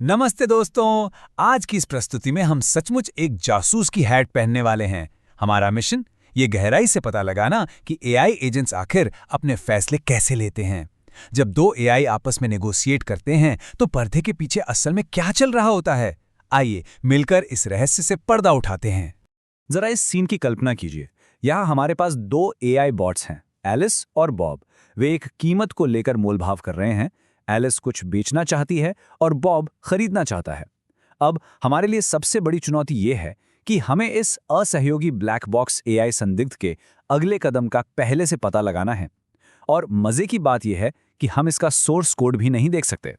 नमस्ते दोस्तों। आज की इस प्रस्तुति में हम सचमुच एक जासूस की हैट पहनने वाले हैं। हमारा मिशन ये गहराई से पता लगाना कि एआई एजेंट्स आखिर अपने फैसले कैसे लेते हैं। जब दो एआई आपस में नेगोशिएट करते हैं तो पर्दे के पीछे असल में क्या चल रहा होता है। आइए मिलकर इस रहस्य से पर्दा उठाते हैं। जरा इस सीन की कल्पना कीजिए। यहाँ हमारे पास दो एआई बॉट्स हैं, एलिस और बॉब। वे एक कीमत को लेकर मोलभाव कर रहे हैं। एलिस कुछ बेचना चाहती है और बॉब खरीदना चाहता है। अब हमारे लिए सबसे बड़ी चुनौती ये है कि हमें इस असहयोगी ब्लैक बॉक्स एआई संदिग्ध के अगले कदम का पहले से पता लगाना है। और मजे की बात यह है कि हम इसका सोर्स कोड भी नहीं देख सकते।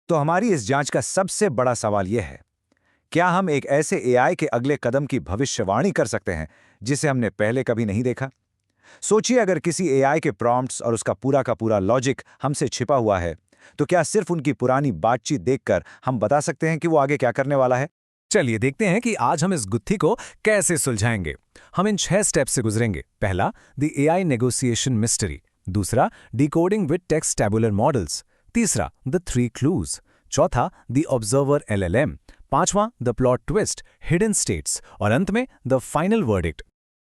तो हमारी इस जांच का सबसे बड़ा सवाल यह है, क्या हम एक ऐसे एआई के अगले कदम की भविष्यवाणी कर सकते हैं जिसे हमने पहले कभी नहीं देखा? सोचिए, अगर किसी एआई के प्रॉम्प्ट्स और उसका पूरा का पूरा लॉजिक हमसे छिपा हुआ है, तो क्या सिर्फ उनकी पुरानी बातचीत देखकर हम बता सकते हैं कि वो आगे क्या करने वाला है? चलिए देखते हैं कि आज हम इस गुत्थी को कैसे सुलझाएंगे। हम इन 6 स्टेप्स से गुजरेंगे। पहला, द एआई नेगोशिएशन मिस्ट्री। दूसरा, decoding with text tabular models. तीसरा, द 3 क्लूज। चौथा, द ऑब्जर्वर एलएलएम। पांचवां, the plot twist, hidden states. और अंत में द फाइनल वर्डिक्ट।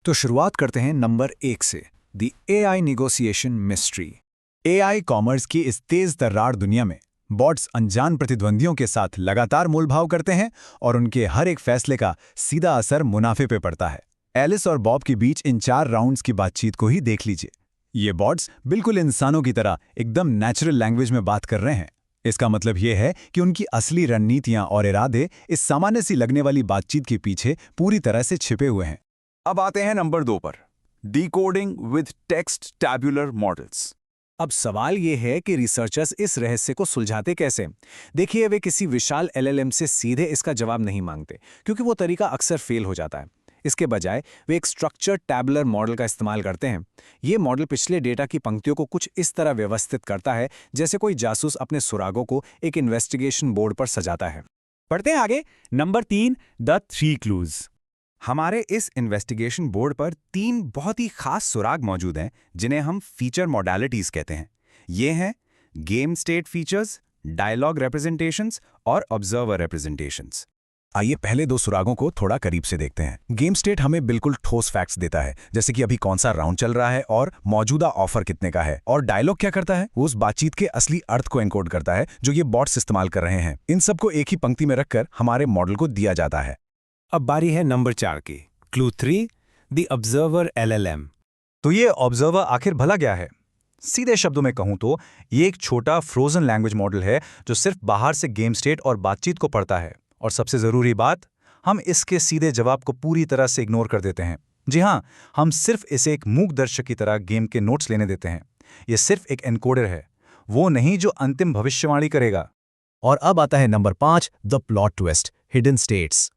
तो शुरुआत करते हैं नंबर 1 से, the AI negotiation mystery. AI commerce की इस तेज तर्रार दुनिया में बॉट्स अनजान प्रतिद्वंदियों के साथ लगातार मोलभाव करते हैं और उनके हर एक फैसले का सीधा असर मुनाफे पे पड़ता है। एलिस और बॉब के बीच इन 4 राउंड्स की बातचीत को ही देख लीजिए। ये बॉट्स बिल्कुल इंसानों की तरह एकदम नेचुरल लैंग्वेज में बात कर रहे हैं। इसका मतलब ये है कि उनकी असली रणनीतियां और इरादे इस सामान्य सी लगने वाली बातचीत के पीछे पूरी तरह से छिपे हुए हैं। अब आते हैं नंबर 2 पर, decoding with text tabular models. अब सवाल ये है कि रिसर्चर्स इस रहस्य को सुलझाते कैसे। देखिए, वे किसी विशाल एलएलएम से सीधे इसका जवाब नहीं मांगते, क्योंकि वो तरीका अक्सर फेल हो जाता है। इसके बजाय वे एक स्ट्रक्चर्ड टैबुलर मॉडल का इस्तेमाल करते हैं। ये मॉडल पिछले डेटा की पंक्तियों को कुछ इस तरह व्यवस्थित करता है जैसे कोई जासूस अपने सुरागों को एक इन्वेस्टिगेशन बोर्ड पर सजाता है। पढ़ते हैं आगे। Number 3, the 3 clues. हमारे इस इन्वेस्टिगेशन बोर्ड पर 3 बहुत ही खास सुराग मौजूद हैं, जिन्हें हम फीचर मॉडलिटीज कहते हैं। ये हैं game state features, dialogue representations और ऑब्जर्वर रिप्रेजेंटेशंस। आइए पहले 2 सुरागों को थोड़ा करीब से देखते हैं। गेम स्टेट हमें बिल्कुल ठोस फैक्ट्स देता है, जैसे कि अभी कौन सा राउंड चल रहा है और मौजूदा ऑफर कितने का है। और डायलॉग क्या करता है? वो उस बातचीत के असली अर्थ को एनकोड करता है जो ये बॉट्स इस्तेमाल कर रहे हैं। इन सबको एक ही पंक्ति में रखकर हमारे मॉडल को दिया जाता है। अब बारी है नंबर 4 की, क्लू 3, द ऑब्जर्वर एलएलएम। तो ये ऑब्जर्वर आखिर भला क्या है? सीधे शब्दों में कहूं तो ये एक छोटा फ्रोजन लैंग्वेज मॉडल है जो सिर्फ बाहर से गेम स्टेट और बातचीत को पढ़ता है। और सबसे जरूरी बात, हम इसके सीधे जवाब को पूरी तरह से इग्नोर कर देते हैं। जी हाँ, हम सिर्फ इसे एक मूक दर्शक की तरह गेम के नोट्स लेने देते हैं। ये सिर्फ एक एनकोडर है, वो नहीं जो अंतिम भविष्यवाणी करेगा। और अब आता है number 5, the plot twist, hidden states.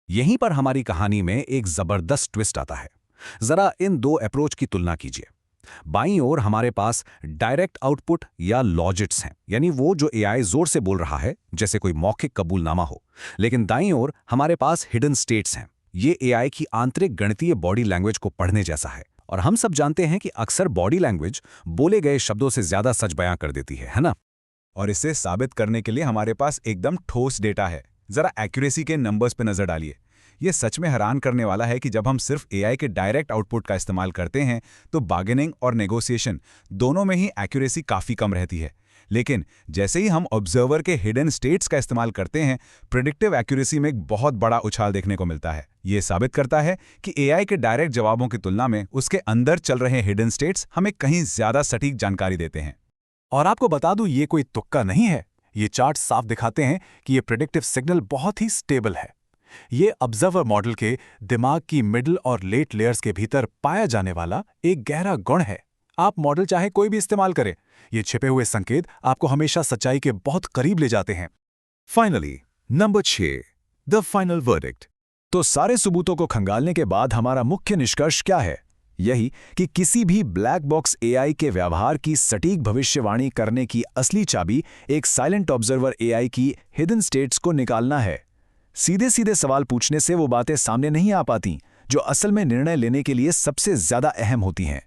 यहीं पर हमारी कहानी में एक जबरदस्त ट्विस्ट आता है। जरा इन 2 अप्रोच की तुलना कीजिए। बाईं ओर हमारे पास डायरेक्ट आउटपुट या लॉजिट्स हैं, यानी वो जो एआई जोर से बोल रहा है जैसे कोई मौखिक कबूलनामा हो। लेकिन दाईं ओर हमारे पास हिडन स्टेट्स हैं। ये एआई की आंतरिक गणितीय बॉडी लैंग्वेज को पढ़ने जैसा है। और हम सब जानते हैं कि अक्सर बॉडी लैंग्वेज बोले गए शब्दों से ज्यादा सच बयां कर देती है ना? और इसे साबित करने के लिए हमारे पास एकदम ठोस डेटा है। जरा एक्यूरेसी के नंबर्स पे नजर डालिए। ये सच में हैरान करने वाला है कि जब हम सिर्फ एआई के डायरेक्ट आउटपुट का इस्तेमाल करते हैं तो बार्गेनिंग और नेगोशिएशन दोनों में ही एक्यूरेसी काफ़ी कम रहती है। लेकिन जैसे ही हम ऑब्जर्वर के हिडन स्टेट्स का इस्तेमाल करते हैं, प्रेडिक्टिव एक्यूरेसी में एक बहुत बड़ा उछाल देखने को मिलता है। ये साबित करता है कि एआई के डायरेक्ट जवाबों की तुलना में उसके अंदर चल रहे हिडन स्टेट्स हमें कहीं ज्यादा सटीक जानकारी देते हैं। और आपको बता दूं, ये कोई तुक्का नहीं है। ये चार्ट साफ दिखाते हैं कि ये प्रेडिक्टिव सिग्नल बहुत ही स्टेबल है। ये ऑब्जर्वर मॉडल के दिमाग की मिडिल और लेट लेयर्स के भीतर पाया जाने वाला एक गहरा गुण है। आप मॉडल चाहे कोई भी इस्तेमाल करें, ये छिपे हुए संकेत आपको हमेशा सच्चाई के बहुत करीब ले जाते हैं। Finally number 6, the final verdict. तो सारे सबूतों को खंगालने के बाद हमारा मुख्य निष्कर्ष क्या है? यही कि किसी भी ब्लैक बॉक्स एआई के व्यवहार की सटीक भविष्यवाणी करने की असली चाबी एक साइलेंट ऑब्जर्वर एआई की हिडन स्टेट्स को निकालना है। सीधे सीधे सवाल पूछने से वो बातें सामने नहीं आ पाती जो असल में निर्णय लेने के लिए सबसे ज्यादा अहम होती हैं।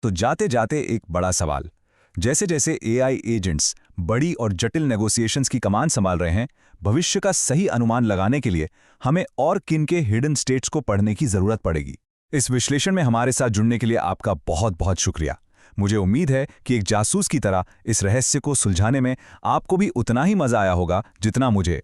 तो जाते जाते एक बड़ा सवाल, जैसे जैसे एआई एजेंट्स बड़ी और जटिल नेगोशिएशंस की कमान संभाल रहे हैं, भविष्य का सही अनुमान लगाने के लिए हमें और किन के हिडन स्टेट्स को पढ़ने की जरूरत पड़ेगी। इस विश्लेषण में हमारे साथ जुड़ने के लिए आपका बहुत बहुत शुक्रिया। मुझे उम्मीद है कि एक जासूस की तरह इस रहस्य को सुलझाने में आपको भी उतना ही मजा आया होगा जितना मुझे।